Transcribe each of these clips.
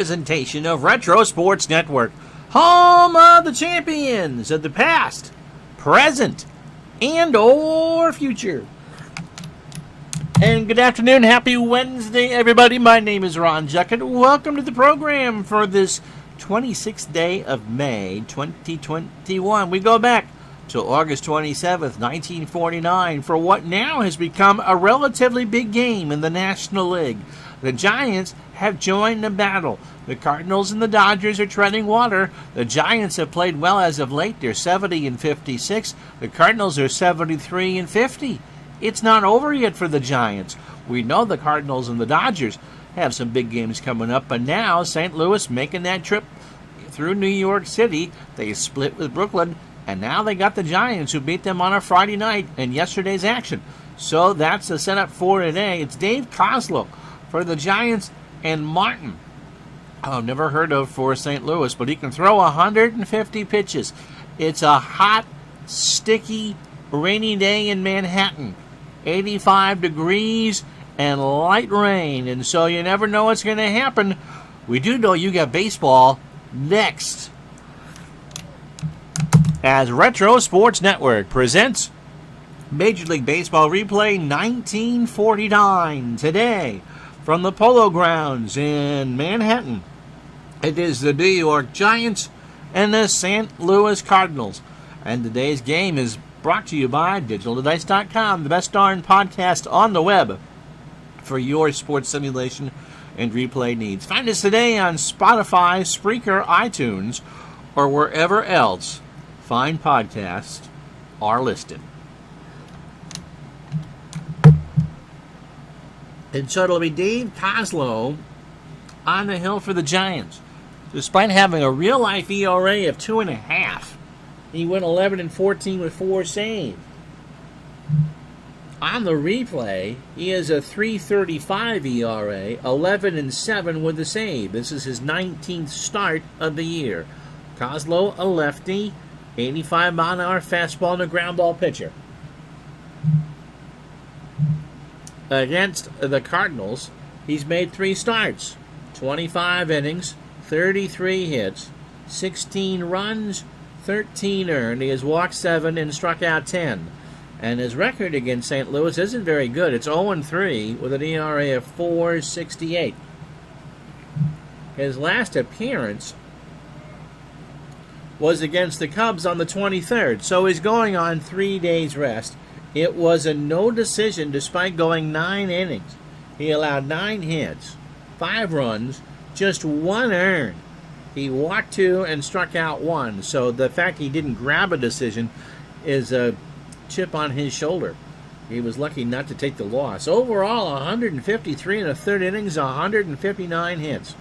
Presentation of Retro Sports Network, home of the champions of the past, present, and or future. And good afternoon, happy Wednesday, everybody. My name is Ron Juckett. Welcome to the program for this 26th day of May, 2021. We go back to August 27th, 1949, for what now has become a relatively big game in the National League. The Giants have joined the battle. The Cardinals and the Dodgers are treading water. The Giants have played well as of late. They're 70-56. The Cardinals are 73-50. It's not over yet for the Giants. We know the Cardinals and the Dodgers have some big games coming up, but now St. Louis making that trip through New York City. They split with Brooklyn, and now they got the Giants who beat them on a Friday night in yesterday's action. So that's the setup for today. It's Dave Kozlow for the Giants and Martin, I've never heard of for St. Louis, but he can throw 150 pitches. It's a hot, sticky, rainy day in Manhattan. 85 degrees and light rain, and so you never know what's going to happen. We do know you got baseball next, as Retro Sports Network presents Major League Baseball Replay 1949 today from the Polo Grounds in Manhattan. It is the New York Giants and the St. Louis Cardinals. And today's game is brought to you by DigitalToDice.com, the best darn podcast on the web for your sports simulation and replay needs. Find us today on Spotify, Spreaker, iTunes, or wherever else fine podcasts are listed. And so it'll be Dave Kozlow on the hill for the Giants. Despite having a real-life ERA of 2.5, he went 11-14 with 4 saves. On the replay, he has a 3.35 ERA, 11-7 with a save. This is his 19th start of the year. Kozlow, a lefty, 85-mile-an-hour fastball and a ground ball pitcher. Against the Cardinals, he's made 3 starts, 25 innings, 33 hits, 16 runs, 13 earned. He has walked 7 and struck out 10. And his record against St. Louis isn't very good. It's 0-3 with an ERA of 4.68. His last appearance was against the Cubs on the 23rd, so he's going on 3 days rest. It was a no decision despite going 9 innings. He allowed 9 hits, 5 runs, just 1 earned. He walked 2 and struck out 1. So the fact he didn't grab a decision is a chip on his shoulder. He was lucky not to take the loss. Overall, 153 1/3 innings, 159 hits.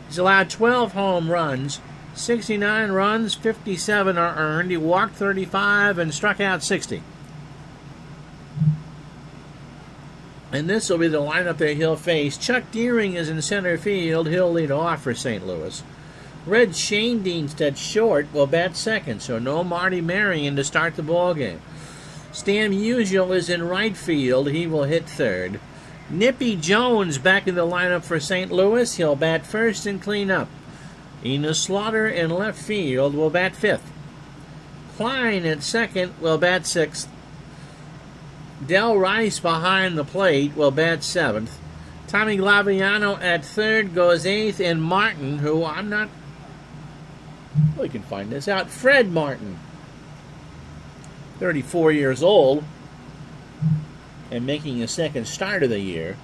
He's allowed 12 home runs, 69 runs, 57 are earned. He walked 35 and struck out 60. And this will be the lineup that he'll face. Chuck Deering is in center field. He'll lead off for St. Louis. Red Schoendienst at short will bat second, so no Marty Marion to start the ballgame. Stan Musial is in right field. He will hit third. Nippy Jones back in the lineup for St. Louis. He'll bat first and clean up. Enos Slaughter in left field will bat fifth. Klein at second will bat sixth. Del Rice behind the plate will bat seventh. Tommy Glaviano at third goes eighth, and Martin, who we can find this out, Fred Martin, 34 years old, and making his second start of the year,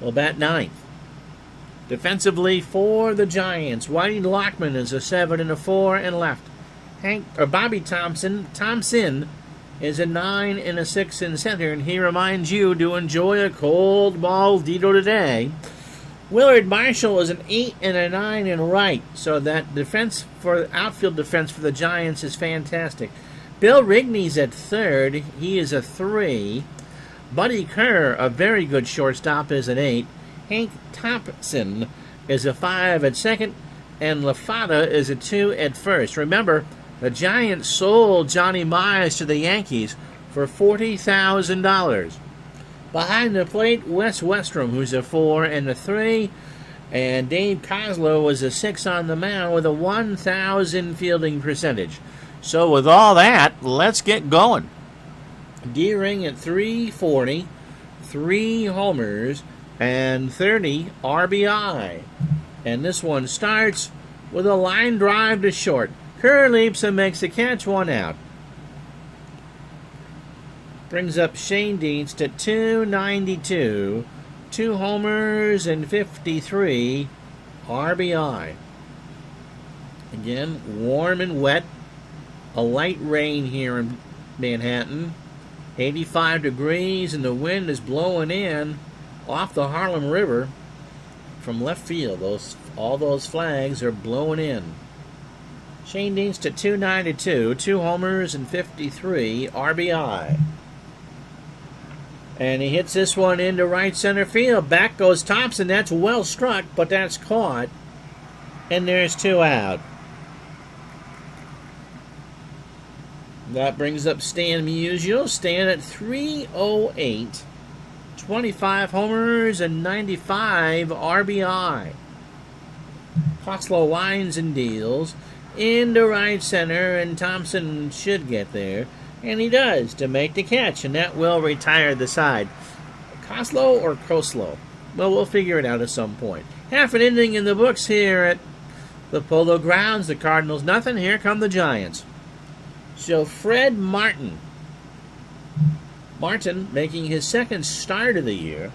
will bat ninth. Defensively for the Giants, Whitey Lockman is a 7 and a 4 and left. Bobby Thompson is a 9 and a 6 in center, and he reminds you to enjoy a cold ball Dito today. Willard Marshall is an 8 and a 9 in right, so that outfield defense for the Giants is fantastic. Bill Rigney's at third. He is a 3. Buddy Kerr, a very good shortstop, is an 8. Hank Thompson is a 5 at second, and LaFada is a 2 at first. Remember, the Giants sold Johnny Mize to the Yankees for $40,000. Behind the plate, Wes Westrom, who's a 4 and a 3. And Dave Kozlow was a 6 on the mound with a 1,000 fielding percentage. So with all that, let's get going. Deering at 340, 3 homers, and 30 RBI. And this one starts with a line drive to short. Kerr leaps and makes the catch, 1 out. Brings up Shane Dienst at 292, 2 homers and 53 RBI. Again, warm and wet. A light rain here in Manhattan. 85 degrees and the wind is blowing in off the Harlem River from left field. All those flags are blowing in. Shane Dienst at 292, 2 homers and 53 RBI. And he hits this one into right center field. Back goes Thompson. That's well struck, but that's caught. And there's 2 out. That brings up Stan Musial. Stan at 308. 25 homers and 95 RBI. Kozlow winds and deals into right center, and Thompson should get there. And he does to make the catch, and that will retire the side. Kozlow or Koslow? Well, we'll figure it out at some point. Half an inning in the books here at the Polo Grounds. The Cardinals nothing. Here come the Giants. So Fred Martin. Martin making his 2nd start of the year.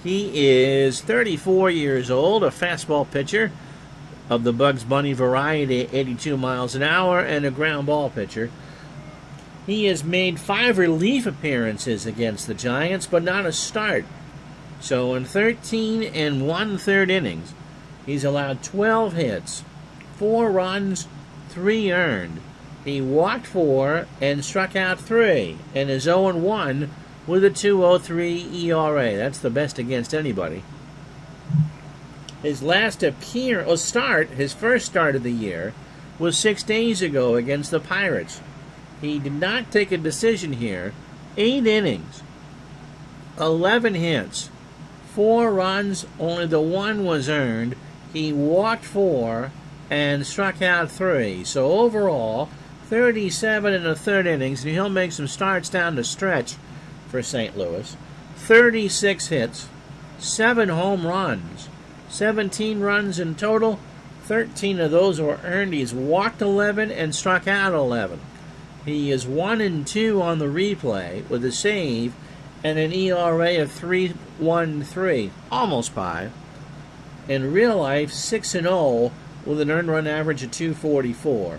He is 34 years old, a fastball pitcher of the Bugs Bunny variety at 82 miles an hour, and a ground ball pitcher. He has made 5 relief appearances against the Giants, but not a start. So in 13 and 1/3 innings, he's allowed 12 hits, 4 runs, 3 earned. He walked 4 and struck out 3, and is 0-1 with a 2.03 ERA. That's the best against anybody. His last start, his first start of the year, was 6 days ago against the Pirates. He did not take a decision here. 8 innings, 11 hits, 4 runs, only the 1 was earned. He walked 4 and struck out 3. So overall, 37 1/3 innings, and he'll make some starts down the stretch for St. Louis. 36 hits, 7 home runs, 17 runs in total. 13 of those were earned. He's walked 11 and struck out 11. He is 1-2 on the replay with a save and an ERA of 3.13, almost 5. In real life, 6-0 with an earned run average of 244.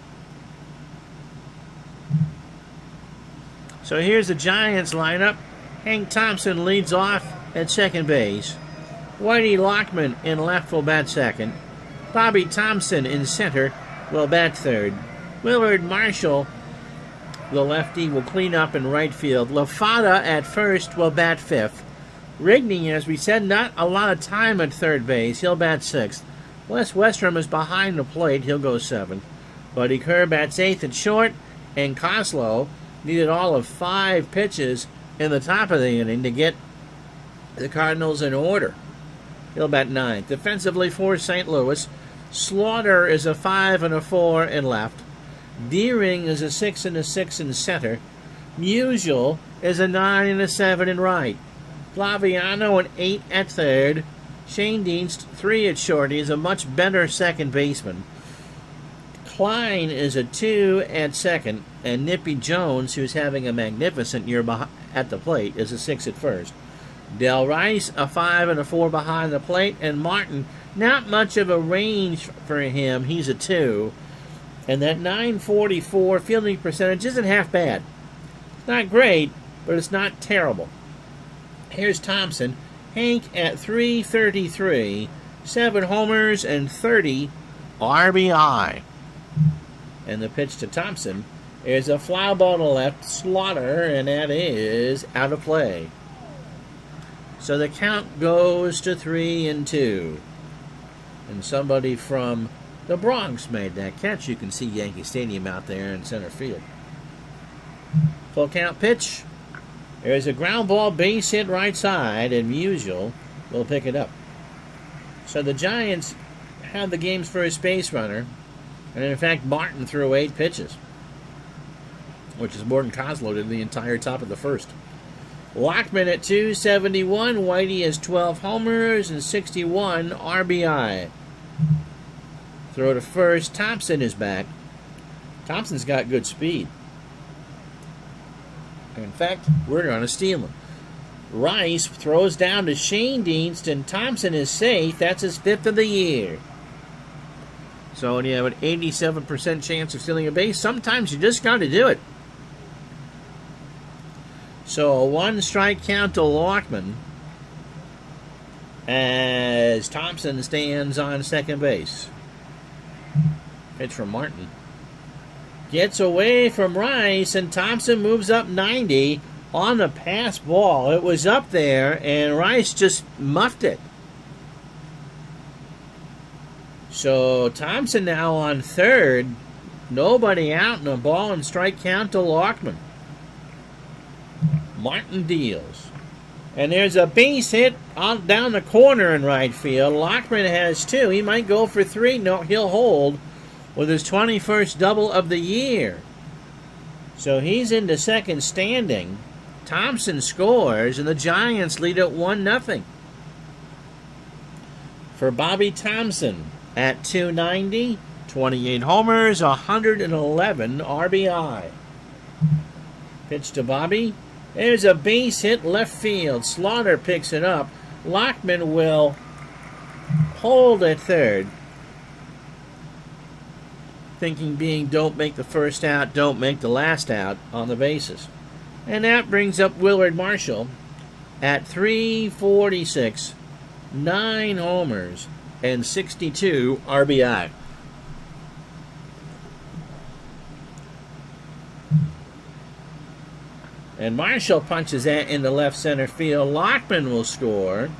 So here's the Giants lineup. Hank Thompson leads off at second base. Whitey Lockman in left will bat second. Bobby Thompson in center will bat third. Willard Marshall, the lefty, will clean up in right field. LaFada at first will bat fifth. Rigney, as we said, not a lot of time at third base. He'll bat sixth. Wes Westrom is behind the plate. He'll go seventh. Buddy Kerr bats eighth at short. And Kozlow needed all of 5 pitches in the top of the inning to get the Cardinals in order. He'll bat ninth. Defensively for St. Louis, Slaughter is a 5 and a 4 in left. Deering is a 6 and a 6 in center. Musial is a 9 and a 7 in right. Flaviano an 8 at third. Shane Dienst 3 at short. He's a much better second baseman. Klein is a 2 at second, and Nippy Jones, who's having a magnificent year at the plate, is a 6 at first. Del Rice, a 5 and a 4 behind the plate, and Martin, not much of a range for him. He's a 2. And that .944 fielding percentage isn't half bad. It's not great, but it's not terrible. Here's Thompson. Hank at .333, 7 homers and 30 RBI. And the pitch to Thompson is a fly ball to left, Slaughter, and that is out of play. So the count goes to 3-2. And somebody from the Bronx made that catch. You can see Yankee Stadium out there in center field. Full count pitch There's a ground ball, base hit right side, and Musial will pick it up. So the Giants have the game's first base runner, and in fact, Martin threw 8 pitches, which is more than Kozlo did the entire top of the first. Lockman at 271. Whitey has 12 homers and 61 RBI. Throw to first. Thompson is back. Thompson's got good speed. In fact, we're going to steal him. Rice throws down to Shane Deanston. Thompson is safe. That's his 5th of the year. So when you have an 87% chance of stealing a base, sometimes you just got to do it. So a 1-strike count to Lockman as Thompson stands on second base. Pitch from Martin. Gets away from Rice, and Thompson moves up 90 on the pass ball. It was up there, and Rice just muffed it. So Thompson now on third. Nobody out, and a ball and strike count to Lockman. Martin deals. And there's a base hit out down the corner in right field. Lockman has 2. He might go for 3. No, he'll hold with his 21st double of the year. So he's into second standing. Thompson scores, and the Giants lead at 1-0. For Bobby Thompson at 290, 28 homers, 111 RBI. Pitch to Bobby. There's a base hit left field. Slaughter picks it up. Lockman will hold at third. Thinking being don't make the first out, don't make the last out on the bases. And that brings up Willard Marshall at 346, 9 homers, and 62 RBI. And Marshall punches that into left center field. Lockman will score.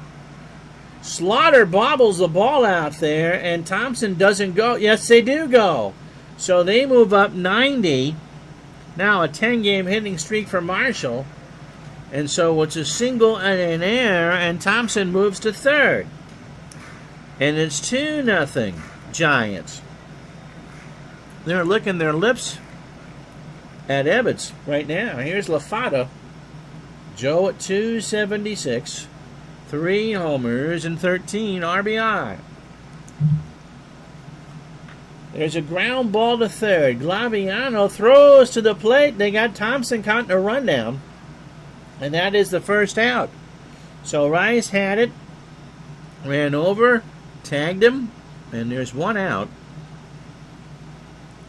Slaughter bobbles the ball out there, and Thompson doesn't go. Yes, they do go. So they move up 90. Now a 10-game hitting streak for Marshall. And so it's a single and an error, and Thompson moves to third. And it's 2-0 Giants. They're licking their lips at Ebbets right now. Here's LaFada. Joe at 276. 3 homers and 13 RBI. There's a ground ball to third. Glaviano throws to the plate. They got Thompson caught in a rundown. And that is the first out. So Rice had it. Ran over. Tagged him. And there's 1 out.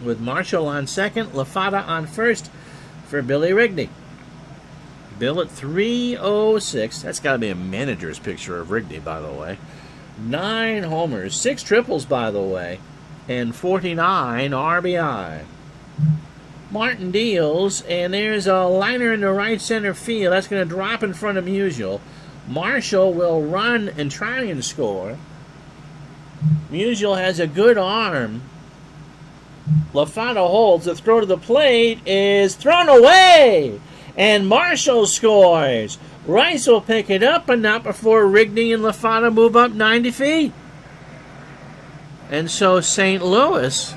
With Marshall on second. LaFada on first for Billy Rigney. Bill at 306. That's got to be a manager's picture of Rigney, by the way. 9 homers. 6 triples, by the way. And 49 RBI. Martin deals, and there's a liner in the right center field. That's going to drop in front of Musial. Marshall will run and try and score. Musial has a good arm. LaFada holds. The throw to the plate is thrown away. And Marshall scores. Rice will pick it up, but not before Rigney and LaFada move up 90 feet. And so St. Louis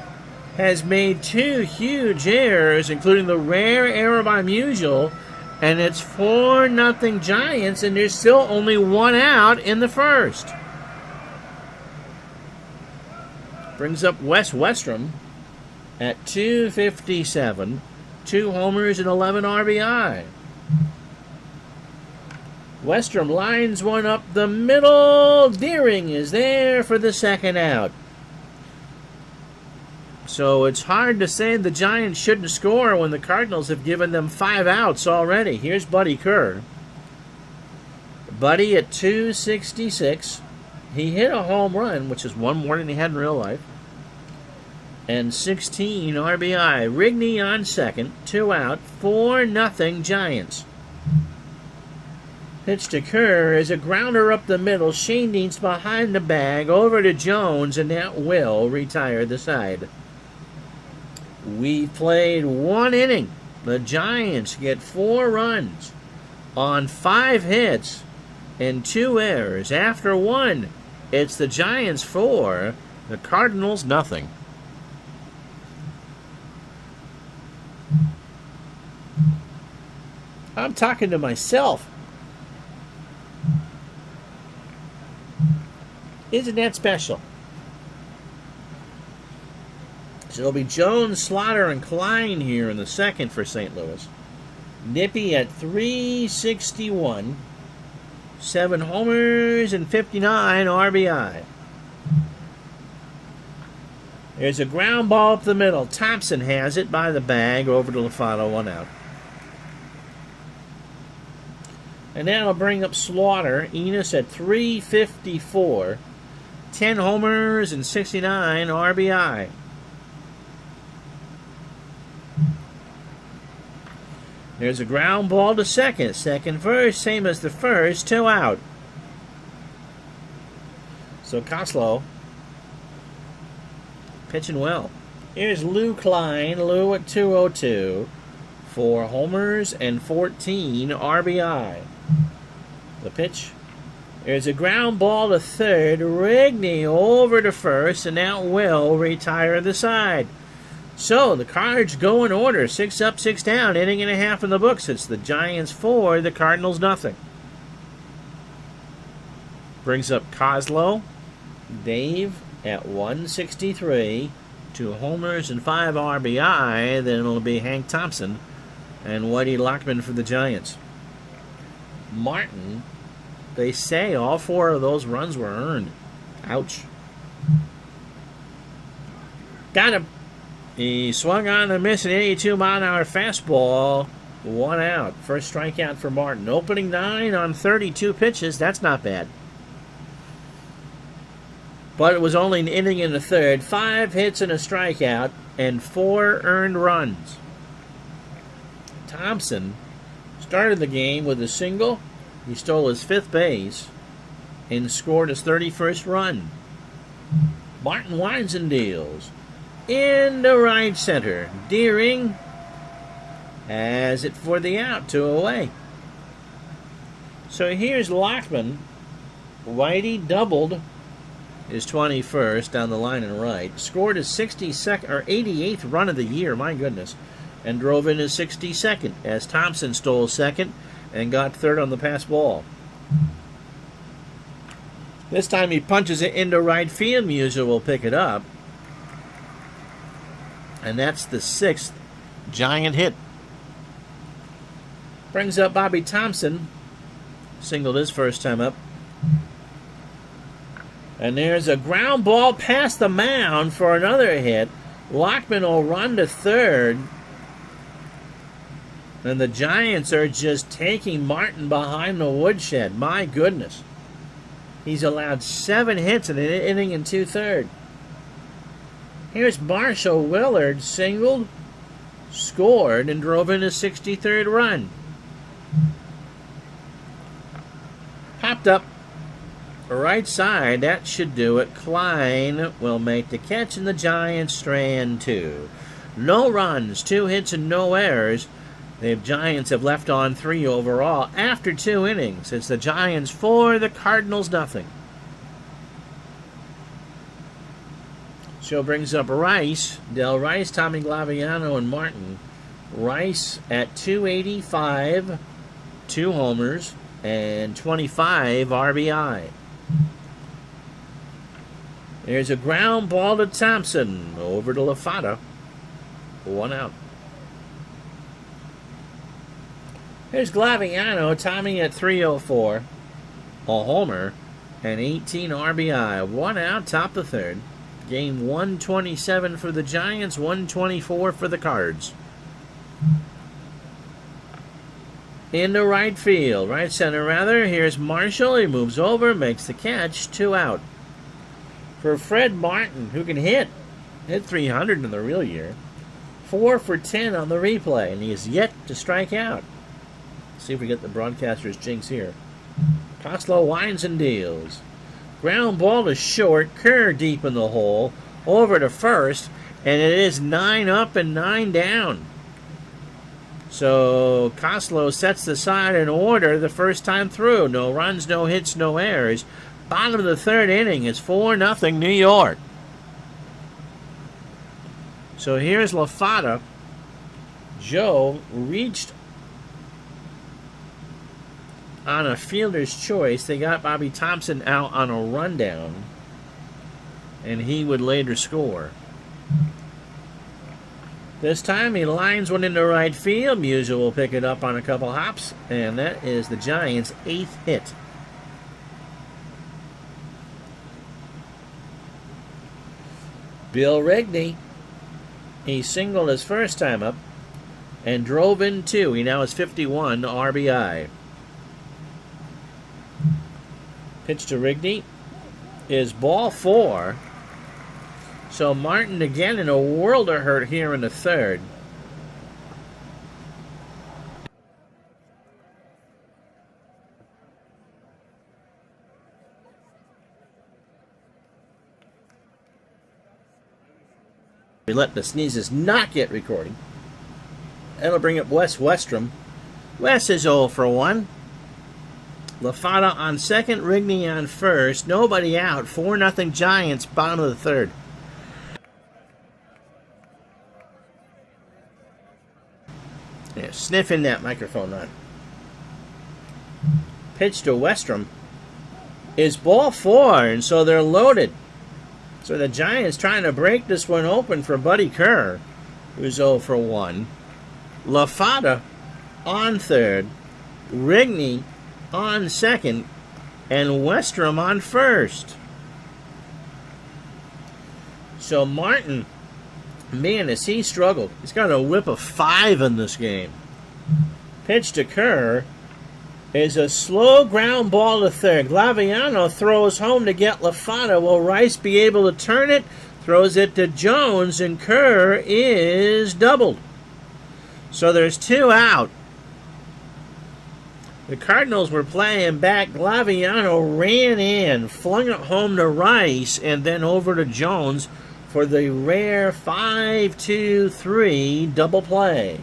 has made 2 huge errors, including the rare error by Musial, and it's 4-0 Giants, and there's still only 1 out in the first. Brings up Wes Westrom at 257, 2 homers and 11 RBI. Westrom lines one up the middle. Deering is there for the second out. So it's hard to say the Giants shouldn't score when the Cardinals have given them 5 outs already. Here's Buddy Kerr. Buddy at 266. He hit a home run, which is 1 more than he had in real life. And 16 RBI. Rigney on second. 2 out. 4-0 Giants. Pitch to Kerr is a grounder up the middle. Shane Deans behind the bag. Over to Jones, and that will retire the side. We played 1 inning. The Giants get 4 runs. on 5 hits and 2 errors. After 1, it's the Giants 4, the Cardinals nothing. I'm talking to myself. Isn't that special? So it'll be Jones, Slaughter, and Klein here in the second for St. Louis. Nippy at 361. 7 homers and 59 RBI. There's a ground ball up the middle. Thompson has it by the bag over to Lafado, 1 out. And that'll bring up Slaughter. Enos at 354. 10 homers and 69 RBI. There's a ground ball to second. Second first, same as the first, 2 out. So Koslow pitching well. Here's Lou Klein. Lou at 202. 4 homers and 14 RBI. The pitch. There's a ground ball to third. Rigney over to first, and now will retire the side. So the Cards go in order. 6 up, 6 down. Inning and a half in the books. It's the Giants 4, the Cardinals nothing. Brings up Koslow. Dave at 163. 2 homers and 5 RBI. Then it'll be Hank Thompson and Whitey Lockman for the Giants. Martin, they say all 4 of those runs were earned. Ouch. Got him. He swung on and missed an 82-mile-an-hour fastball. 1 out. First strikeout for Martin. Opening 9 on 32 pitches. That's not bad. But it was only an inning in the third. 5 hits and a strikeout and 4 earned runs. Thompson started the game with a single. He stole his 5th base and scored his 31st run. Martin winds and deals. Into right center. Deering has it for the out, 2 away. So here's Lockman. Whitey doubled his 21st down the line and right. Scored his 62nd or 88th run of the year, my goodness. And drove in his 62nd as Thompson stole second and got third on the pass ball. This time he punches it into right field. Musial will pick it up. And that's the 6th Giant hit. Brings up Bobby Thompson. Singled his first time up. And there's a ground ball past the mound for another hit. Lockman will run to third. And the Giants are just taking Martin behind the woodshed. My goodness. He's allowed 7 hits in an inning and 2/3. Here's Marshall Willard, singled, scored, and drove in his 63rd run. Popped up right side. That should do it. Klein will make the catch, and the Giants strand 2. No runs, 2 hits, and no errors. The Giants have left on 3 overall after 2 innings. It's the Giants 4, the Cardinals nothing. Show brings up Rice, Del Rice, Tommy Glaviano, and Martin. Rice at 285, 2 homers, and 25 RBI. There's a ground ball to Thompson. Over to Lafada. 1 out. Here's Glaviano, Tommy at 304. A homer and 18 RBI. 1 out, top the 3rd. Game 127 for the Giants, 124 for the Cards. Into right field, right center rather. Here's Marshall. He moves over, makes the catch, 2 out. For Fred Martin, who can hit 300 in the real year. 4 for 10 on the replay, and he is yet to strike out. Let's see if we get the broadcaster's jinx here. Koslow winds and deals. Ground ball to short. Kerr deep in the hole. Over to first. And it is 9 up and 9 down. So Koslow sets the side in order the first time through. No runs, no hits, no errors. Bottom of the third inning is 4-0 New York. So here's LaFada. Joe reached on a fielder's choice. They got Bobby Thompson out on a rundown, and he would later score. This time he lines one into right field. Musial will pick it up on a couple hops, and that is the Giants' 8th hit. Bill Rigney, he singled his first time up and drove in 2. He now has 51 RBI. Pitch to Rigney is ball 4. So Martin again in a world of hurt here in the third. We let the sneezes not get recording. That'll bring up Wes Westrom. Wes is 0 for 1. LaFada on second, Rigney on first. Nobody out. 4-0 Giants, bottom of the third. Yeah, sniffing that microphone on. Pitch to Westrom is ball 4, and so they're loaded. So the Giants trying to break this one open for Buddy Kerr, who's 0 for 1. LaFada on third, Rigney on second, and Westrom on first. So Martin, man, has he struggled. He's got a whip of 5 in this game. Pitch to Kerr is a slow ground ball to third. Glaviano throws home to get LaFada. Will Rice be able to turn it? Throws it to Jones, and Kerr is doubled. So there's 2 out. The Cardinals were playing back. Glaviano ran in, flung it home to Rice, and then over to Jones for the rare 5-2-3 double play.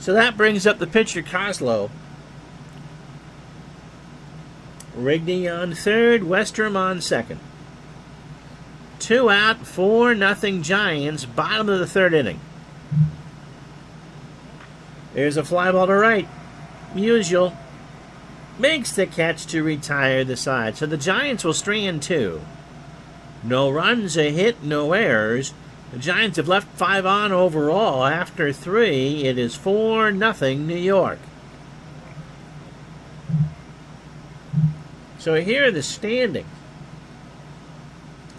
So that brings up the pitcher, Koslow. Rigney on third, Westrom on second. 2 out, 4-0 Giants, bottom of the third inning. There's a fly ball to right. Musial makes the catch to retire the side. So the Giants will strand 2. No runs, a hit, no errors. The Giants have left 5 on overall. After 3, it is 4-0 New York. So here are the standings.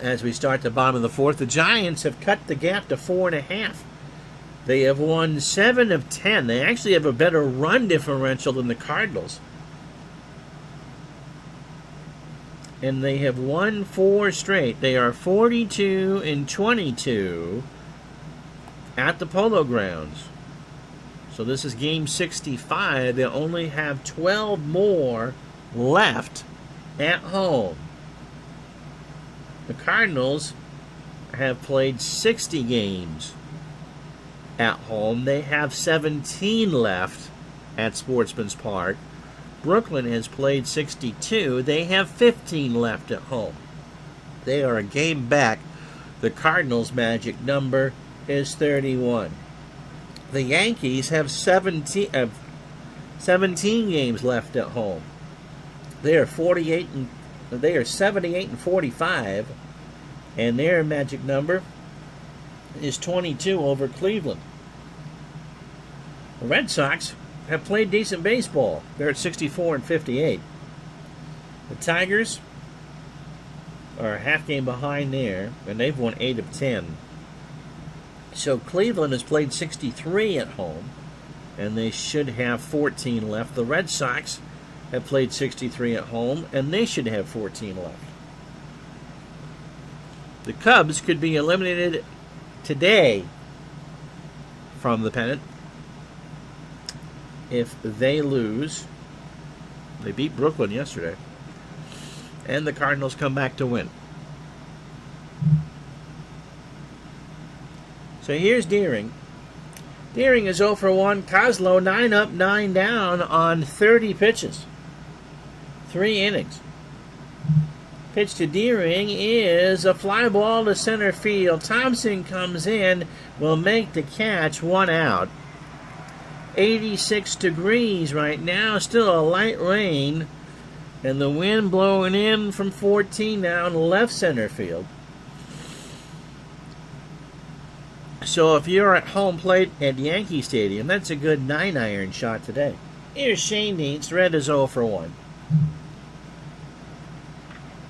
As we start the bottom of the fourth, the Giants have cut the gap to 4.5. They have won 7 of 10. They actually have a better run differential than the Cardinals. And they have won 4 straight. They are 42-22 at the Polo Grounds. So this is game 65. They only have 12 more left at home. The Cardinals have played 60 games at home. They have 17 left at Sportsman's Park. Brooklyn has played 62. They have 15 left at home. They are a game back. The Cardinals' magic number is 31. The Yankees have 17 games left at home. They are 78-45, and their magic number is 22 over Cleveland. The Red Sox have played decent baseball. They're at 64-58. The Tigers are a half game behind there, and they've won 8 of 10. So Cleveland has played 63 at home, and they should have 14 left. The Red Sox have played 63 at home, and they should have 14 left. The Cubs could be eliminated today from the pennant if they lose. They beat Brooklyn yesterday, and the Cardinals come back to win. So here's Deering. Deering is 0 for 1. Kozlo 9 up, 9 down on 30 pitches. 3 innings. Pitch to Deering is a fly ball to center field. Thompson comes in, will make the catch, 1 out. 86 degrees right now, still a light rain, and the wind blowing in from 14 down left center field. So if you're at home plate at Yankee Stadium, that's a good 9-iron shot today. Here's Shane Dietz. Red is 0 for 1.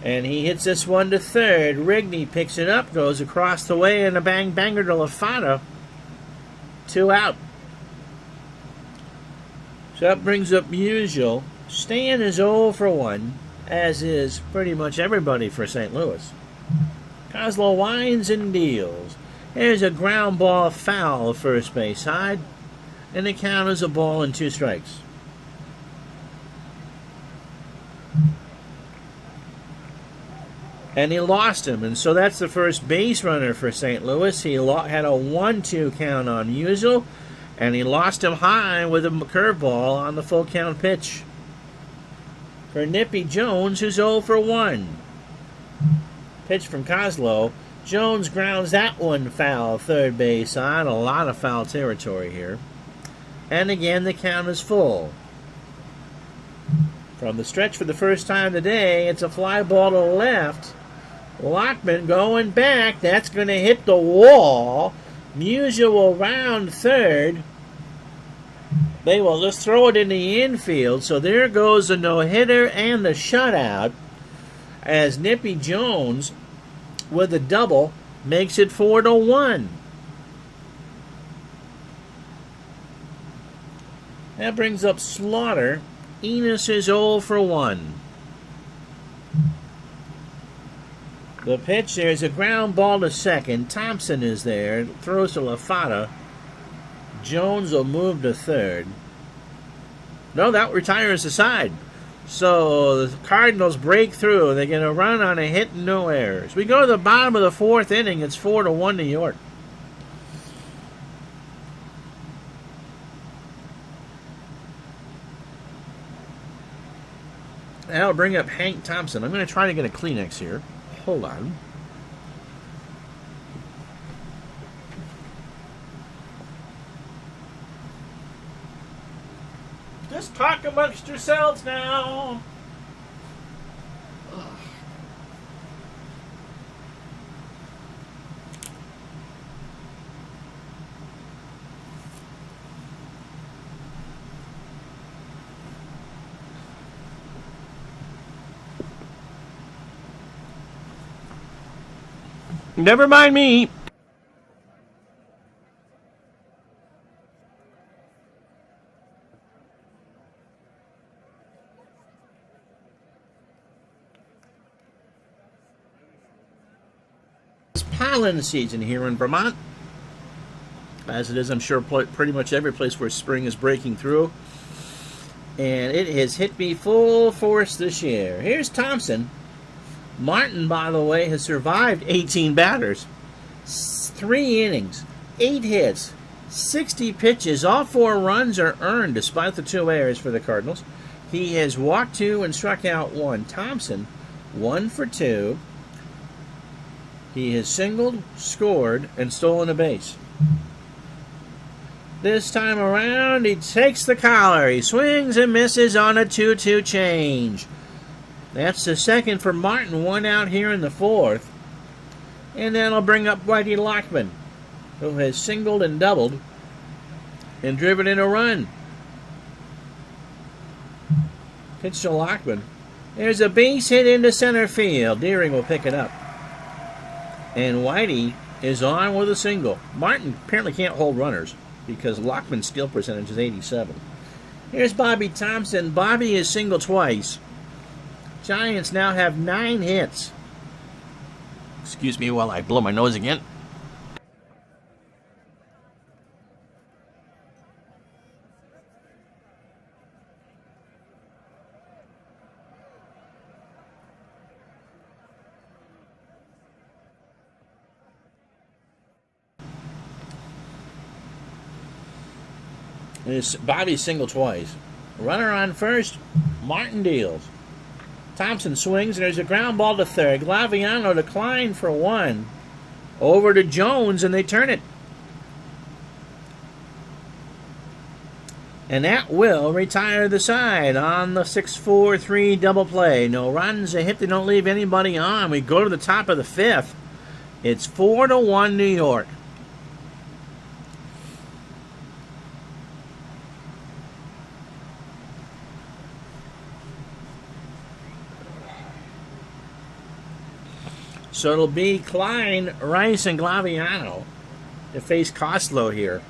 And he hits this one to third. Rigney picks it up, goes across the way, and a bang-banger to LaFata. 2 out. So that brings up Musial. Stan is 0 for 1, as is pretty much everybody for St. Louis. Kozlo winds and deals. There's a ground ball foul first base side, and the count is a ball and 2 strikes. And he lost him, and so that's the first base runner for St. Louis. He had a 1-2 count on Musial, and he lost him high with a curveball on the full count pitch. For Nippy Jones, who's 0 for 1. Pitch from Kozlo. Jones grounds that one foul, third base side. A lot of foul territory here. And again, the count is full. From the stretch for the first time today, it's a fly ball to left. Lockman going back. That's going to hit the wall. Musial will round third. They will just throw it in the infield. So there goes the no-hitter and the shutout as Nippy Jones, with a double, makes it 4-1. That brings up Slaughter. Enos is 0 for 1. The pitch, there's a ground ball to second. Thompson is there. Throws to LaFata. Jones will move to third. No, that retires the side. So the Cardinals break through. They're going to run on a hit and no errors. We go to the bottom of the 4th inning. It's 4-1 New York. That'll bring up Hank Thompson. I'm going to try to get a Kleenex here. Hold on. Just talk amongst yourselves now. Never mind me. It's pollen season here in Vermont, as it is, I'm sure, pretty much every place where spring is breaking through. And it has hit me full force this year. Here's Thompson. Martin, by the way, has survived 18 batters, 3 innings, 8 hits, 60 pitches. All 4 runs are earned despite the 2 errors for the Cardinals. He has walked 2 and struck out 1. Thompson, 1 for 2. He has singled, scored, and stolen a base. This time around, he takes the collar. He swings and misses on a 2-2 change. That's the second for Martin, 1 out here in the 4th. And that'll bring up Whitey Lockman, who has singled and doubled and driven in a run. Pitch to Lockman. There's a base hit into center field. Deering will pick it up. And Whitey is on with a single. Martin apparently can't hold runners because Lockman's steal percentage is 87. Here's Bobby Thompson. Bobby has singled twice. Giants now have 9 hits. Excuse me while I blow my nose again. And it's Bobby single twice. Runner on first. Martin deals. Thompson swings, and there's a ground ball to third. Glaviano declined for one. Over to Jones, and they turn it. And that will retire the side on the 6-4-3 double play. No runs, a hit. They don't leave anybody on. We go to the top of the fifth. It's 4-1 New York. So it'll be Klein, Rice, and Glaviano to face Koslow here.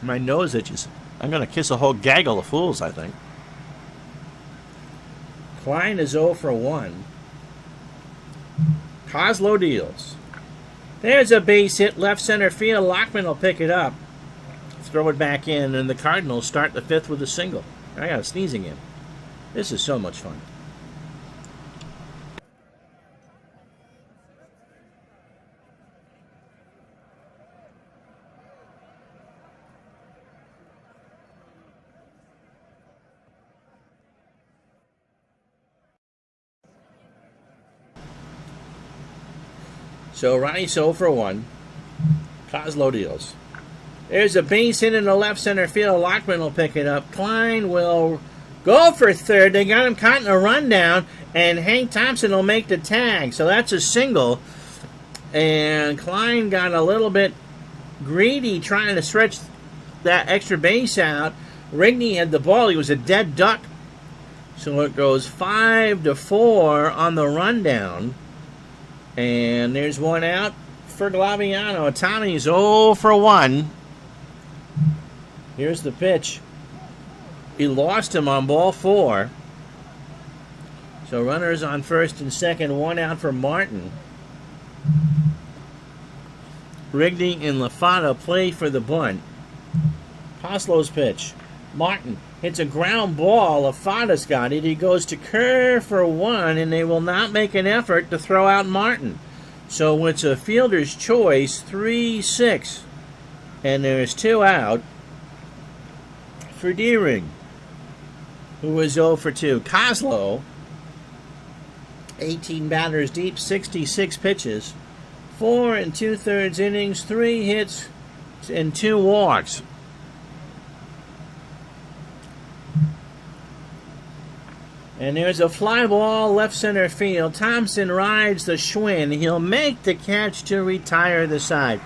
My nose itches. I'm going to kiss a whole gaggle of fools, I think. Klein is 0 for 1. Koslow deals. There's a base hit left center field. Lockman will pick it up. Throw it back in, and the Cardinals start the fifth with a single. I got a sneezing in. This is so much fun. So Rice 0 for 1. Koslow deals. There's a base hit in the left center field. Lockman will pick it up. Klein will go for third. They got him caught in a rundown, and Hank Thompson will make the tag. So that's a single. And Klein got a little bit greedy trying to stretch that extra base out. Rigney had the ball. He was a dead duck. So it goes 5-4 on the rundown. And there's one out for Glaviano. Tommy's 0 for 1. Here's the pitch. He lost him on ball 4. So runners on first and second. One out for Martin. Rigney and LaFata play for the bunt. Koslow's pitch. Martin hits a ground ball. LaFata's got it. He goes to curve for 1, and they will not make an effort to throw out Martin. So it's a fielder's choice, 3-6. And there's 2 out for Deering, who was 0 for 2. Koslow, 18 batters deep, 66 pitches, 4 2/3 innings, 3 hits, and 2 walks. And there's a fly ball left center field. Thompson rides the Schwinn. He'll make the catch to retire the side.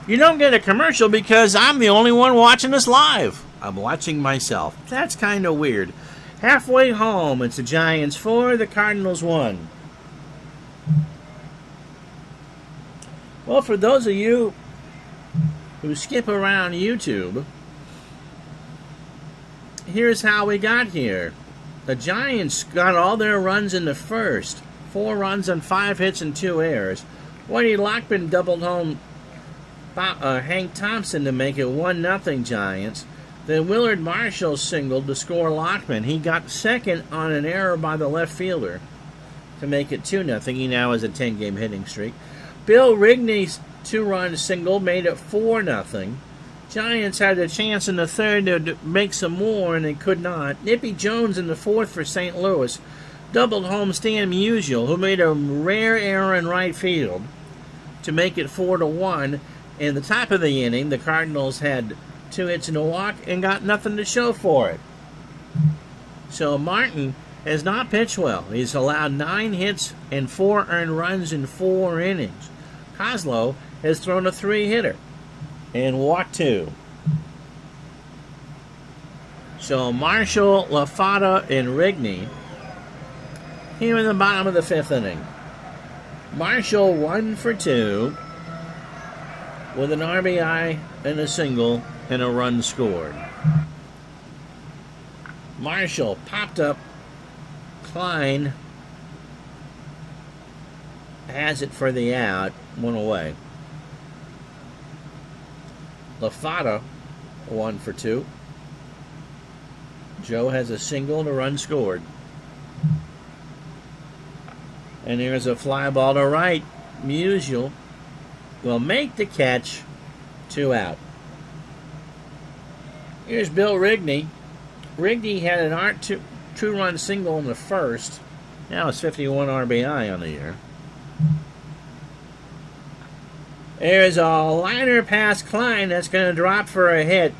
You don't get a commercial because I'm the only one watching this live. I'm watching myself. That's kind of weird. Halfway home, it's the Giants 4, the Cardinals 1. Well, for those of you who skip around YouTube, here's how we got here. The Giants got all their runs in the first. 4 runs on 5 hits and 2 errors. Whitey Lockman doubled home Hank Thompson to make it 1-0 Giants. Then Willard Marshall singled to score Lockman. He got second on an error by the left fielder to make it 2-0. He now has a 10-game hitting streak. Bill Rigney's 2-run single made it 4-0. Giants had a chance in the third to make some more, and they could not. Nippy Jones in the fourth for St. Louis doubled home Stan Musial, who made a rare error in right field to make it 4-1. In the top of the inning, the Cardinals had 2 hits and a walk and got nothing to show for it. So Martin has not pitched well. He's allowed 9 hits and 4 earned runs in 4 innings. Koslow has thrown a 3-hitter and walked 2. So Marshall, LaFata, and Rigney here in the bottom of the 5th inning. Marshall 1 for 2 with an RBI and a single and a run scored. Marshall popped up. Klein has it for the out. 1 away. LaFata 1 for 2. Joe has a single and a run scored. And here's a fly ball to right. Musial will make the catch. 2 out. Here's Bill Rigney. Rigney had an two-run single in the first. Now it's 51 RBI on the year. There's a liner past Klein that's going to drop for a hit.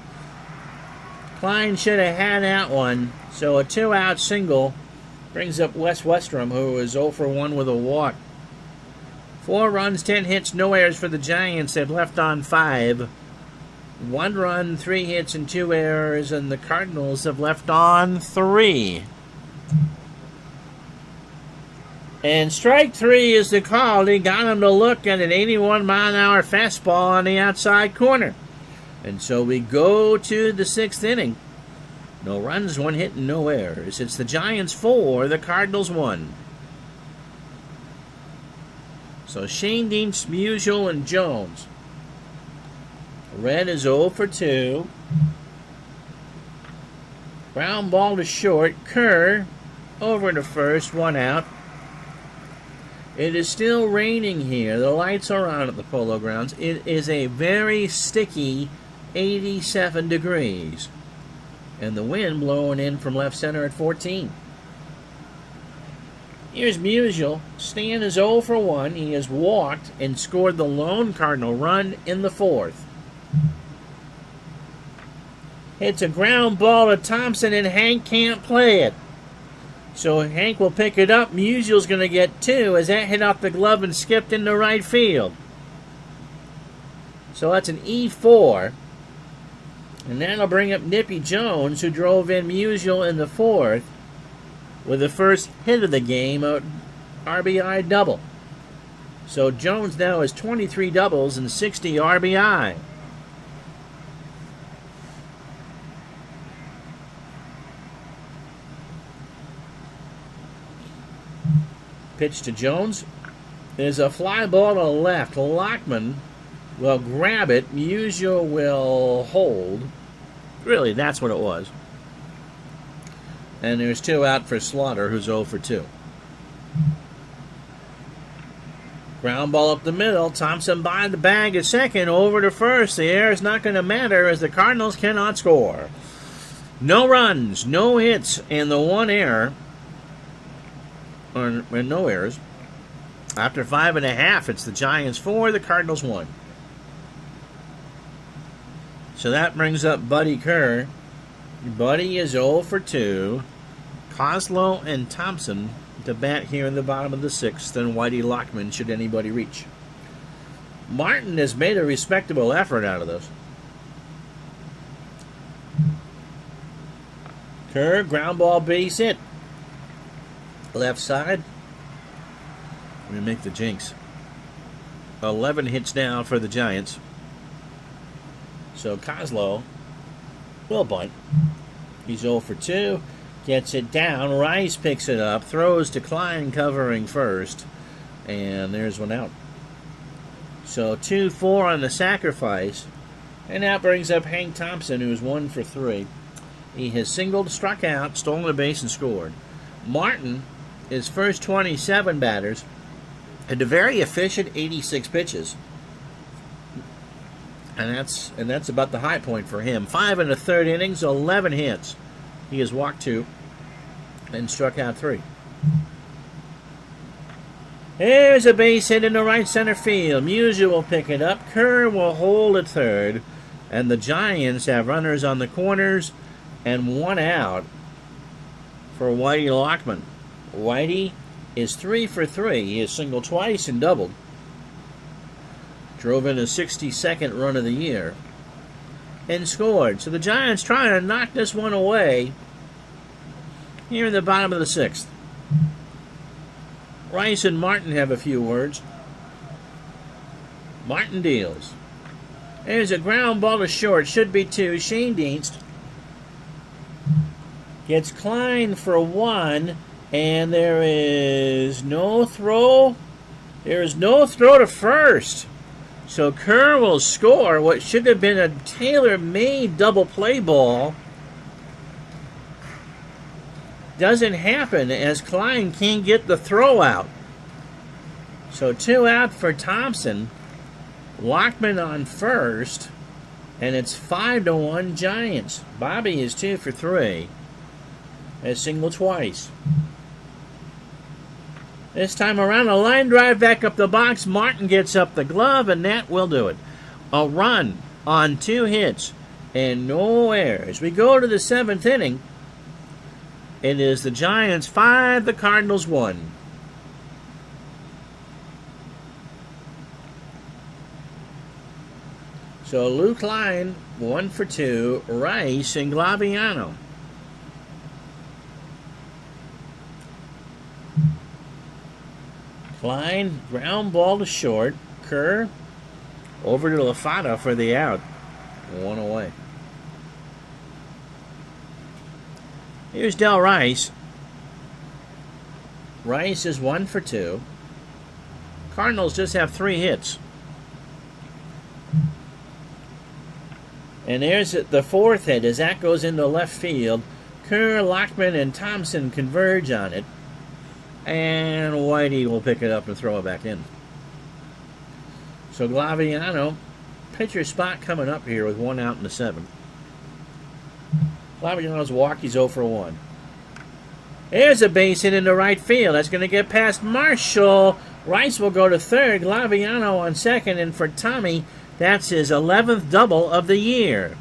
Klein should have had that one. So a two-out single brings up Wes Westrom, who is 0 for 1 with a walk. 4 runs, 10 hits, no errors for the Giants. They've left on 5. 1 run, 3 hits, and 2 errors, and the Cardinals have left on 3. And strike 3 is the call. He got him to look at an 81-mile-an-hour fastball on the outside corner. And so we go to the 6th inning. No runs, 1 hit, and no errors. It's the Giants 4, the Cardinals 1. So Shane Dienst, Musial, and Jones. Red is 0 for 2. Ground ball to short. Kerr over to first, 1 out. It is still raining here. The lights are on at the Polo Grounds. It is a very sticky 87 degrees. And the wind blowing in from left center at 14. Here's Musial. Stan is 0 for 1. He has walked and scored the lone Cardinal run in the 4th. It's a ground ball to Thompson, and Hank can't play it. So Hank will pick it up. Musial's going to get 2 as that hit off the glove and skipped into right field. So that's an E4. And that'll bring up Nippy Jones, who drove in Musial in the 4th with the first hit of the game, a RBI double. So Jones now has 23 doubles and 60 RBI. Pitch to Jones. There's a fly ball to left. Lockman will grab it. Musial will hold. Really, that's what it was. And there's 2 out for Slaughter, who's 0 for 2. Ground ball up the middle. Thompson by the bag at second. Over to first. The error is not going to matter as the Cardinals cannot score. No runs, no hits, and the 1 error. Or no errors. After 5.5, it's the Giants 4, the Cardinals 1. So that brings up Buddy Kerr. Buddy is 0 for 2. Kozlo and Thompson to bat here in the bottom of the 6th, and Whitey Lockman should anybody reach. Martin has made a respectable effort out of this. Kerr, ground ball, base hit. Left side. Let me make the jinx. 11 hits now for the Giants. So Kozlo will bunt. He's 0 for 2. Gets it down. Rice picks it up. Throws to Klein covering first. And there's 1 out. So 2-4 on the sacrifice. And that brings up Hank Thompson, who's 1 for 3. He has singled, struck out, stolen a base, and scored. Martin, his first 27 batters, had a very efficient 86 pitches. And that's about the high point for him. 5 1/3 innings, 11 hits. He has walked 2 and struck out 3. There's a base hit into right center field. Musial will pick it up. Kerr will hold at third. And the Giants have runners on the corners and 1 out for Whitey Lockman. Whitey is 3 for 3. He has singled twice and doubled. Drove in a 62nd run of the year and scored. So the Giants trying to knock this one away here in the bottom of the 6th. Rice and Martin have a few words. Martin deals. There's a ground ball to short. Should be 2. Shane Dienst gets Klein for 1. And there is no throw. There is no throw to first. So Kerr will score what should have been a tailor-made double play ball. Doesn't happen as Klein can't get the throw out. So 2 out for Thompson. Lockman on first. And it's 5-1 Giants. Bobby is 2 for 3. Has singled twice. This time around, a line drive back up the box. Martin gets up the glove, and that will do it. A run on 2 hits and no errors. We go to the 7th inning. It is the Giants 5, the Cardinals 1. So Luke Klein, 1 for 2. Rice and Glaviano. Klein, ground ball to short. Kerr over to LaFata for the out. 1 away. Here's Del Rice. Rice is 1 for 2. Cardinals just have 3 hits. And there's the 4th hit as that goes into left field. Kerr, Lockman, and Thompson converge on it. And Whitey will pick it up and throw it back in. So Glaviano, pitcher spot coming up here with 1 out in the 7th. Glaviano's walk, he's 0 for 1. There's a base hit into right field. That's going to get past Marshall. Rice will go to 3rd. Glaviano on 2nd. And for Tommy, that's his 11th double of the year.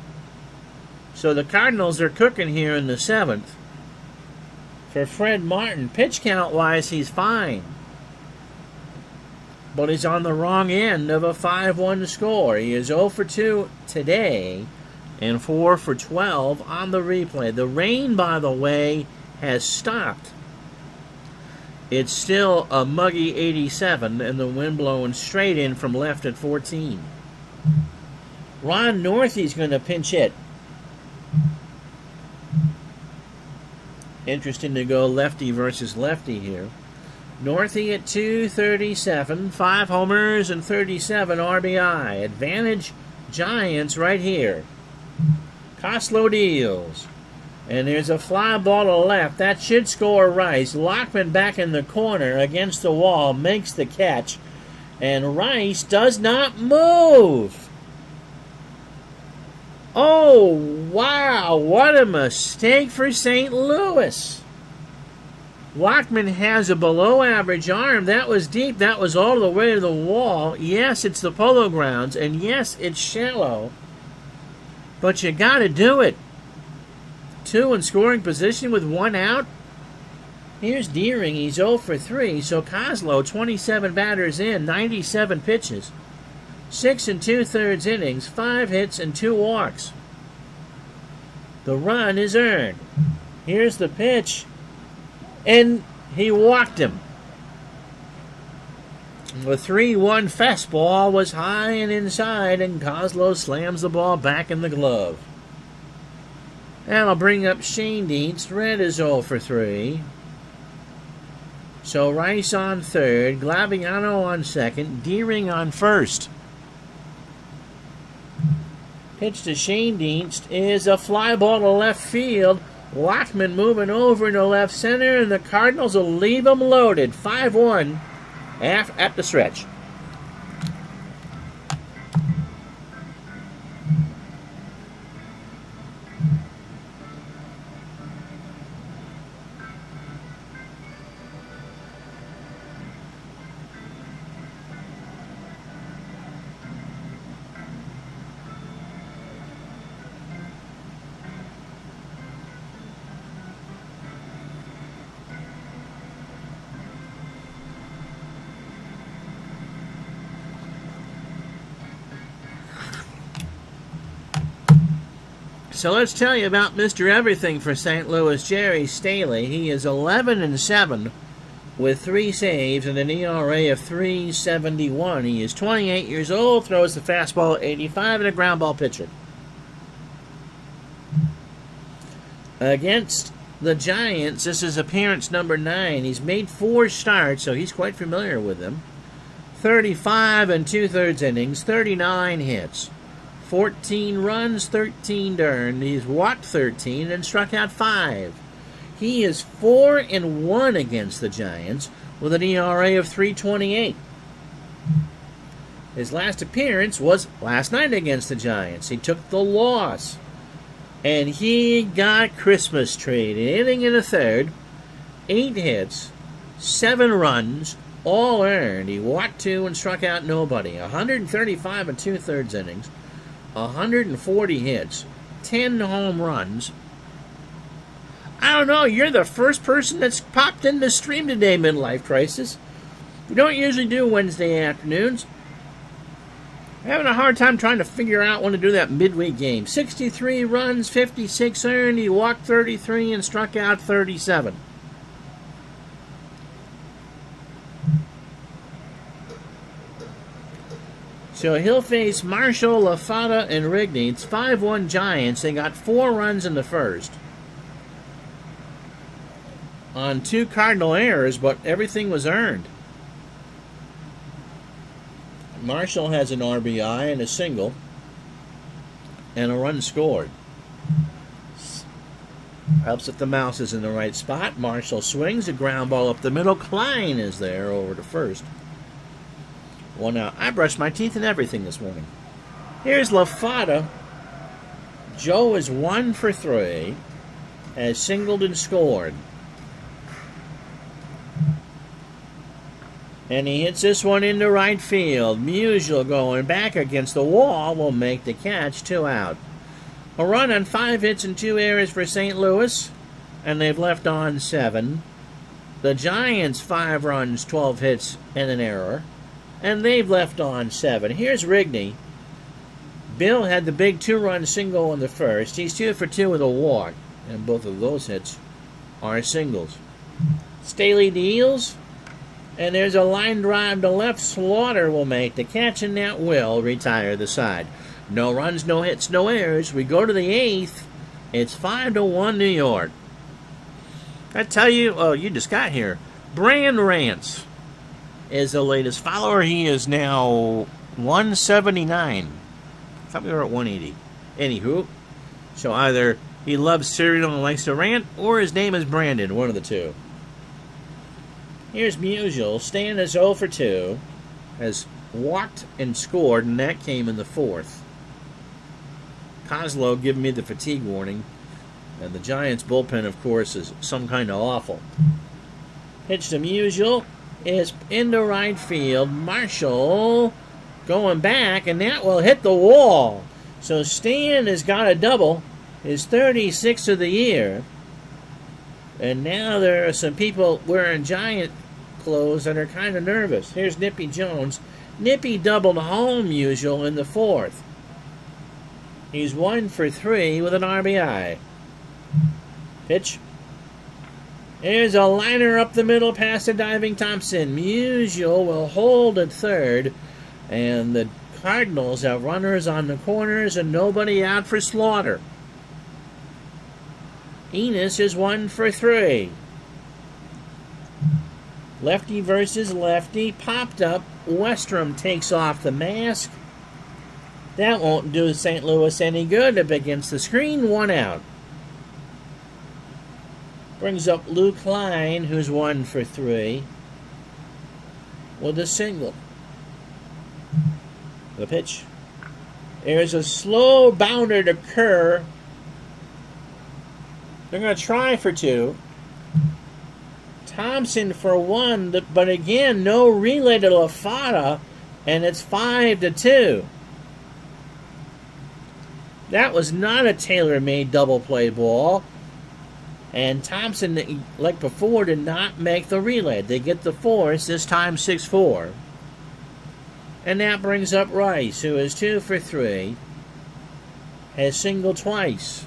So the Cardinals are cooking here in the 7th. For Fred Martin, pitch count-wise, he's fine. But he's on the wrong end of a 5-1 score. He is 0 for 2 today and 4 for 12 on the replay. The rain, by the way, has stopped. It's still a muggy 87 and the wind blowing straight in from left at 14. Ron Northey's going to pinch hit. Interesting to go lefty versus lefty here. Northey at 237, 5 homers and 37 RBI. Advantage Giants right here. Koslow deals. And there's a fly ball to left. That should score Rice. Lockman back in the corner against the wall makes the catch. And Rice does not move. Oh, wow, what a mistake for St. Louis. Lockman has a below-average arm. That was deep. That was all the way to the wall. Yes, it's the Polo Grounds, and yes, it's shallow. But you got to do it. 2 in scoring position with 1 out. Here's Deering. He's 0 for 3. So Koslow, 27 batters in, 97 pitches. 6 2/3 innings, 5 hits, and 2 walks. The run is earned. Here's the pitch. And he walked him. The 3-1 fastball was high and inside, and Koslow slams the ball back in the glove. That'll bring up Shane Dietz. Red is 0 for 3. So Rice on 3rd, Glaviano on 2nd, Deering on 1st. Pitch to Shane Dietz is a fly ball to left field. Lockman moving over into left center, and the Cardinals will leave them loaded. 5-1 at the stretch. So let's tell you about Mr. Everything for St. Louis, Jerry Staley. He is 11-7 with 3 saves and an ERA of 3.71. He is 28 years old, throws the fastball 85, and a ground ball pitcher. Against the Giants, this is appearance number 9. He's made 4 starts, so he's quite familiar with them. 35 2/3 innings, 39 hits. 14 runs, 13 earned. He's walked 13 and struck out 5. He is 4-1 against the Giants with an ERA of 3.28. His last appearance was last night against the Giants. He took the loss. And he got Christmas treed. An inning in the third, 8 hits, 7 runs, all earned. He walked 2 and struck out nobody. 135 and 2/3 innings, 140 hits, 10 home runs. I don't know, you're the first person that's popped in the stream today, Midlife Crisis. We don't usually do Wednesday afternoons. I'm having a hard time trying to figure out when to do that midweek game. 63 runs, 56 earned. He walked 33 and struck out 37. So he'll face Marshall, LaFata, and Rigney. It's 5-1 Giants. They got 4 runs in the first on 2 Cardinal errors, but everything was earned. Marshall has an RBI and a single and a run scored. Helps if the mouse is in the right spot. Marshall swings a ground ball up the middle. Klein is there over to first. 1 out. I brushed my teeth and everything this morning. Here's LaFata. Joe is 1 for 3. Has singled and scored. And he hits this one into right field. Musial going back against the wall will make the catch. 2 out. A run on 5 hits and 2 errors for St. Louis, and they've left on 7. The Giants 5 runs, 12 hits, and an error, and they've left on 7. Here's Rigney. Bill had the big 2-run single in the first. He's 2 for 2 with a walk, and both of those hits are singles. Staley deals. And there's a line drive to left. Slaughter will make the catch, and that will retire the side. No runs, no hits, no errors. We go to the 8th. It's 5-1 New York. I tell you, oh, you just got here. Brand Rance is the latest follower. He is now 179. I thought we were at 180. Anywho, so either he loves cereal and likes to rant, or his name is Brandon, one of the two. Here's Musial. Stan is 0 for 2. Has walked and scored, and that came in the 4th. Kozlow giving me the fatigue warning. And the Giants' bullpen, of course, is some kind of awful. Pitch to Musial is into right field. Marshall going back, and that will hit the wall. So Stan has got a double, his 36th of the year. And now there are some people wearing Giant clothes that are kind of nervous. Here's Nippy Jones. Nippy doubled home Musial in the 4th. He's 1 for 3 with an RBI. Pitch. There's a liner up the middle past a diving Thompson. Musial will hold at third. And the Cardinals have runners on the corners and nobody out for Slaughter. Enos is 1 for 3. Lefty versus lefty. Popped up. Westrom takes off the mask. That won't do St. Louis any good. Up against the screen. 1 out. Brings up Lou Klein, who's 1 for 3. With a single. The pitch. There's a slow bounder to Kerr. They're going to try for 2. Thompson for 1, but again, no relay to LaFata, and it's 5-2. That was not a tailor-made double play ball. And Thompson, like before, did not make the relay. They get the force, this time 6-4. And that brings up Rice, who is 2 for 3. Has singled twice.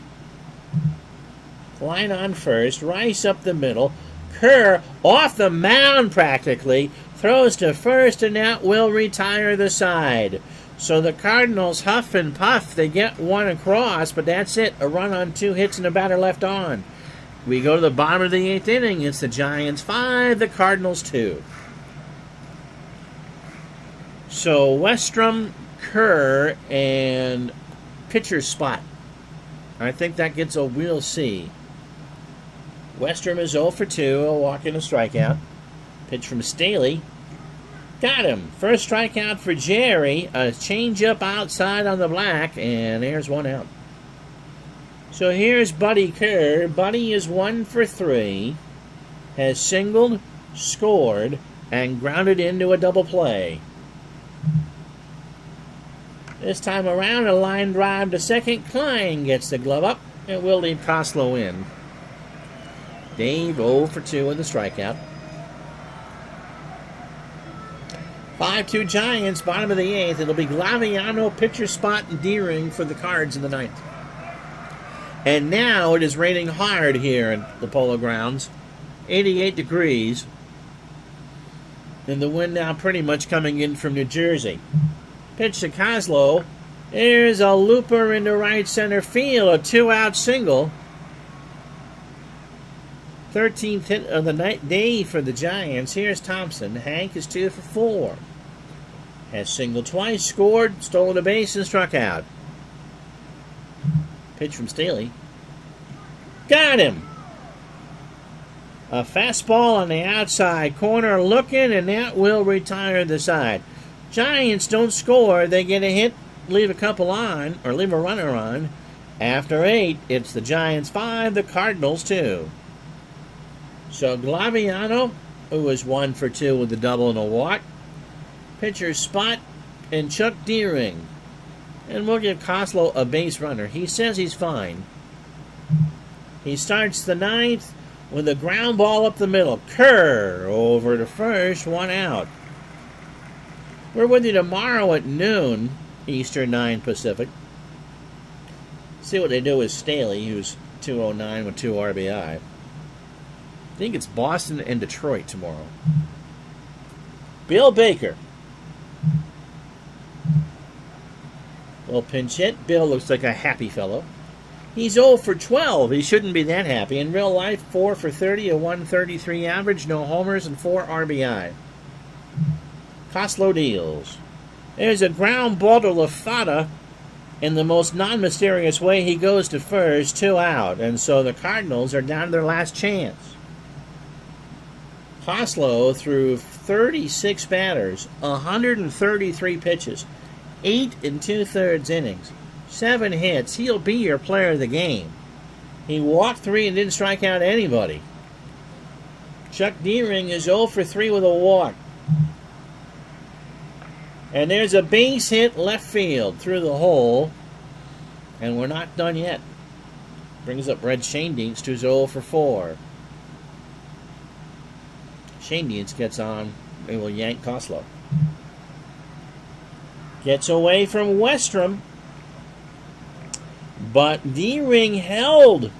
Line on first. Rice up the middle. Kerr off the mound practically. Throws to first, and that will retire the side. So the Cardinals huff and puff. They get 1 across, but that's it. A run on 2 hits and a batter left on. We go to the bottom of the 8th inning. It's the Giants 5, the Cardinals 2. So Westrom, Kerr, and pitcher spot. I think that gets a we'll see. Westrom is 0 for 2, a walk and a strikeout. Pitch from Staley. Got him. First strikeout for Jerry. A changeup outside on the black, and there's one out. So here's Buddy Kerr. Buddy is 1 for 3. Has singled, scored, and grounded into a double play. This time around, a line drive to second. Klein gets the glove up, and will leave Koslow in. Dave 0 for 2 with a strikeout. 5-2 Giants, bottom of the 8th. It'll be Glaviano, pitcher spot, and D-ring for the Cards in the 9th. And now it is raining hard here at the Polo Grounds. 88 degrees. And the wind now pretty much coming in from New Jersey. Pitch to Koslow. There's a looper into right center field. A 2-out single. 13th hit of the day for the Giants. Here's Thompson. Hank is 2 for 4. Has singled twice, scored, stolen a base, and struck out. Pitch from Staley. Got him! A fastball on the outside corner looking, and that will retire the side. Giants don't score. They get a hit, leave a couple on, or leave a runner on. After 8, it's the Giants 5, the Cardinals 2. So Glaviano, who was 1 for 2 with a double and a walk. Pitcher Spot and Chuck D-ring. And we'll give Koslow a base runner. He says he's fine. He starts the 9th with a ground ball up the middle. Kerr over to first, 1 out. We're with you tomorrow at noon, Eastern 9 Pacific. See what they do with Staley, who's 209 with 2 RBI. I think it's Boston and Detroit tomorrow. Bill Baker. Little pinch hit. Bill looks like a happy fellow. He's 0 for 12. He shouldn't be that happy. In real life, 4 for 30, a 133 average, no homers, and 4 RBI. Koslow deals. There's a ground ball to LaFada. In the most non-mysterious way, he goes to first, 2 out. And so the Cardinals are down to their last chance. Koslow threw 36 batters, 133 pitches, 8 2/3 innings, 7 hits. He'll be your player of the game. He walked 3 and didn't strike out anybody. Chuck D-ring is 0 for 3 with a walk. And there's a base hit left field through the hole. And we're not done yet. Brings up Red Schoendienst, who's 0 for 4. Schoendienst gets on. They will yank Koslow. Gets away from Westrom. But D-ring held.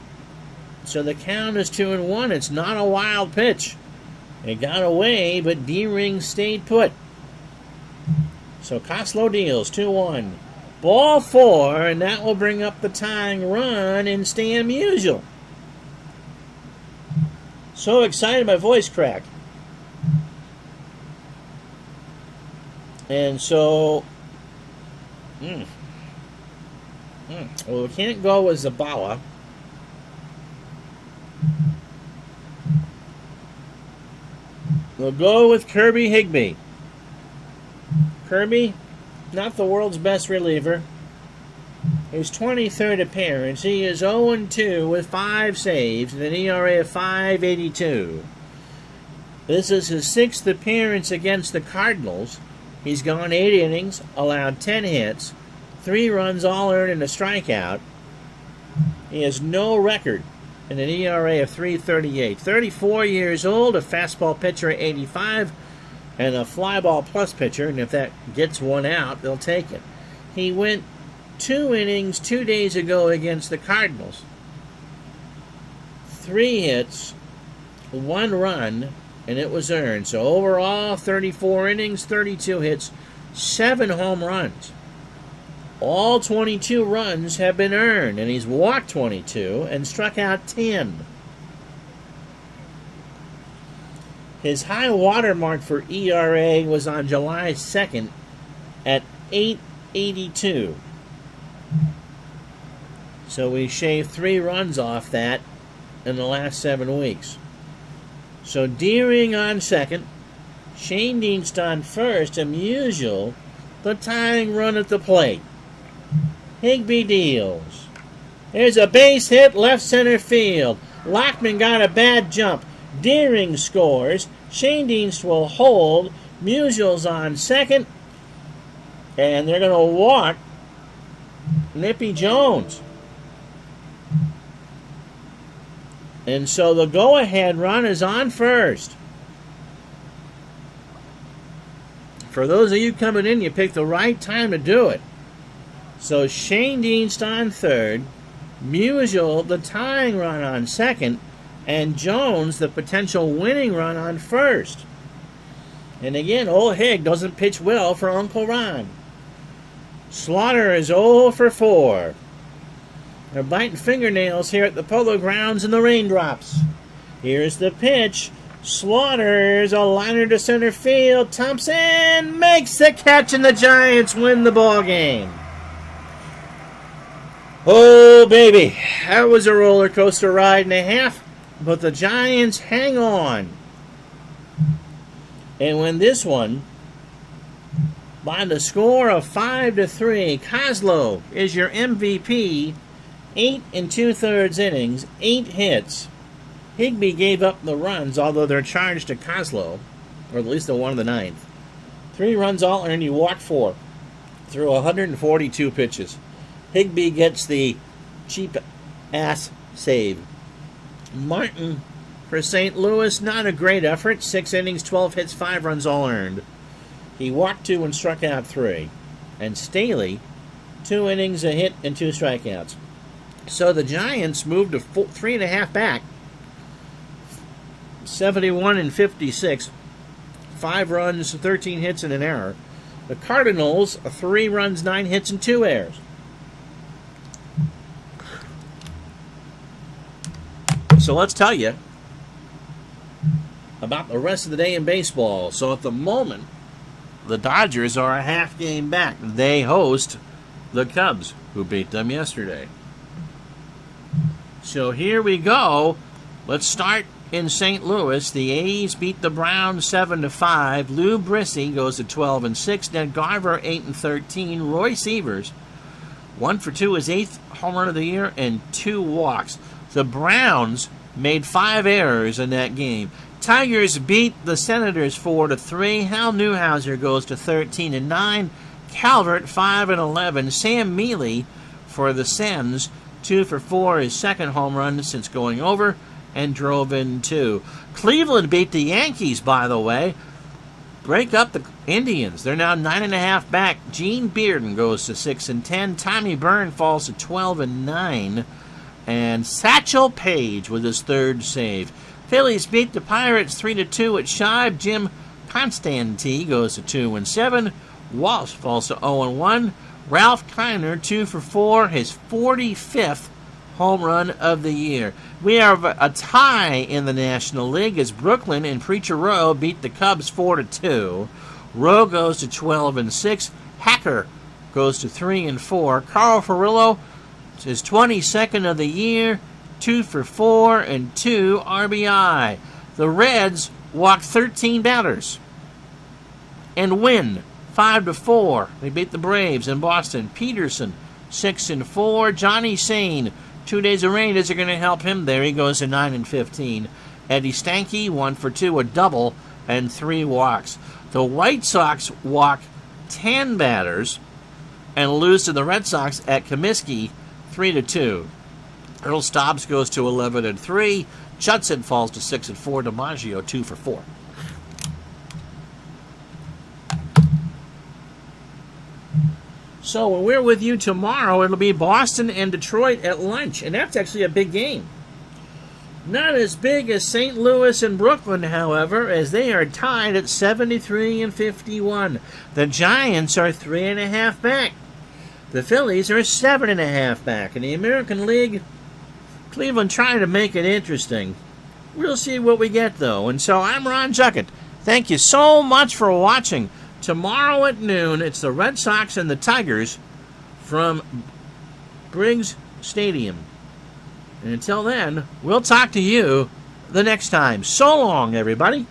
So the count is 2-1. It's not a wild pitch. It got away, but D-ring stayed put. So Koslow deals 2-1. Ball 4, and that will bring up the tying run in Stan Musial. So excited my voice cracked. And so, well, we can't go with Zabawa. We'll go with Kirby Higbee. Kirby, not the world's best reliever. His 23rd appearance. He is 0-2 with 5 saves and an ERA of 5.82. This is his 6th appearance against the Cardinals. He's gone 8 innings, allowed 10 hits, 3 runs all earned and a strikeout. He has no record and an ERA of 3.38. 34 years old, a fastball pitcher at 85, and a fly ball plus pitcher, and if that gets 1 out, they'll take it. He went 2 innings 2 days ago against the Cardinals. 3 hits, 1 run, and it was earned. So overall, 34 innings, 32 hits, 7 home runs. All 22 runs have been earned, and he's walked 22 and struck out 10. His high water mark for ERA was on July 2nd at 8.82. So we shaved 3 runs off that in the last 7 weeks. So D-ring on second, Shane Dienst on first, and Musial, the tying run at the plate. Higbee deals. There's a base hit left center field. Lockman got a bad jump. Deering scores. Shane Dienst will hold. Musial's on second. And they're going to walk Nippy Jones. And so the go-ahead run is on first. For those of you coming in, you picked the right time to do it. So Shane Dienst on third, Musial, the tying run on second, and Jones, the potential winning run on first. And again, old Hig doesn't pitch well for Uncle Ron. Slaughter is 0 for 4. They're biting fingernails here at the Polo Grounds in the raindrops. Here's the pitch. Slaughter's a liner to center field. Thompson makes the catch, and the Giants win the ball game. Oh, baby. That was a roller coaster ride and a half, but the Giants hang on and win this one by the score of 5-3. Kozlo is your MVP. 8 2/3 innings, 8 hits. Higbee gave up the runs, although they're charged to Kozlo, or at least the one of the ninth. 3 runs all earned, he walked 4 through 142 pitches. Higbee gets the cheap-ass save. Martin for St. Louis, not a great effort. 6 innings, 12 hits, 5 runs all earned. He walked 2 and struck out 3. And Staley, 2 innings, a hit, and 2 strikeouts. So the Giants moved to 3.5 back. 71 56. 5 runs, 13 hits, and an error. The Cardinals, 3 runs, 9 hits, and 2 errors. So let's tell you about the rest of the day in baseball. So at the moment, the Dodgers are a half game back. They host the Cubs, who beat them yesterday. So here we go. Let's start in St. Louis. The A's beat the Browns 7-5. Lou Brissy goes to 12-6. Ned Garver 8-13. Roy Sievers 1 for 2, his 8th home run of the year, and 2 walks. The Browns made 5 errors in that game. Tigers beat the Senators 4-3. Hal Newhouser goes to 13-9. Calvert 5-11. Sam Mealy for the Sens 2 for 4, his 2nd home run since going over, and drove in 2. Cleveland beat the Yankees, by the way. Break up the Indians. They're now 9.5 back. Gene Bearden goes to 6-10. Tommy Byrne falls to 12-9. And Satchel Paige with his 3rd save. Phillies beat the Pirates 3-2 at Shibe. Jim Constantine goes to 2-7. Walsh falls to 0-1. Ralph Kiner 2 for 4, his 45th home run of the year. We have a tie in the National League as Brooklyn and Preacher Rowe beat the Cubs 4-2. Rowe goes to 12-6. Hacker goes to 3-4. Carl Furillo, his 22nd of the year, 2 for 4 and 2 RBI. The Reds walk 13 batters and win 5-4. They beat the Braves in Boston. Peterson 6-4. Johnny Sane, 2 days of rain isn't going to help him. There he goes to 9-15. Eddie Stanky 1 for 2, a double and 3 walks. The White Sox walk 10 batters and lose to the Red Sox at Comiskey 3-2. Earl Stobbs goes to 11-3. Judson falls to 6-4. DiMaggio 2 for 4. So when we're with you tomorrow, it'll be Boston and Detroit at lunch, and that's actually a big game. Not as big as St. Louis and Brooklyn, however, as they are tied at 73-51. The Giants are 3.5 back. The Phillies are 7.5 back. In the American League, Cleveland trying to make it interesting. We'll see what we get, though. And so I'm Ron Juckett. Thank you so much for watching. Tomorrow at noon, it's the Red Sox and the Tigers from Briggs Stadium. And until then, we'll talk to you the next time. So long, everybody.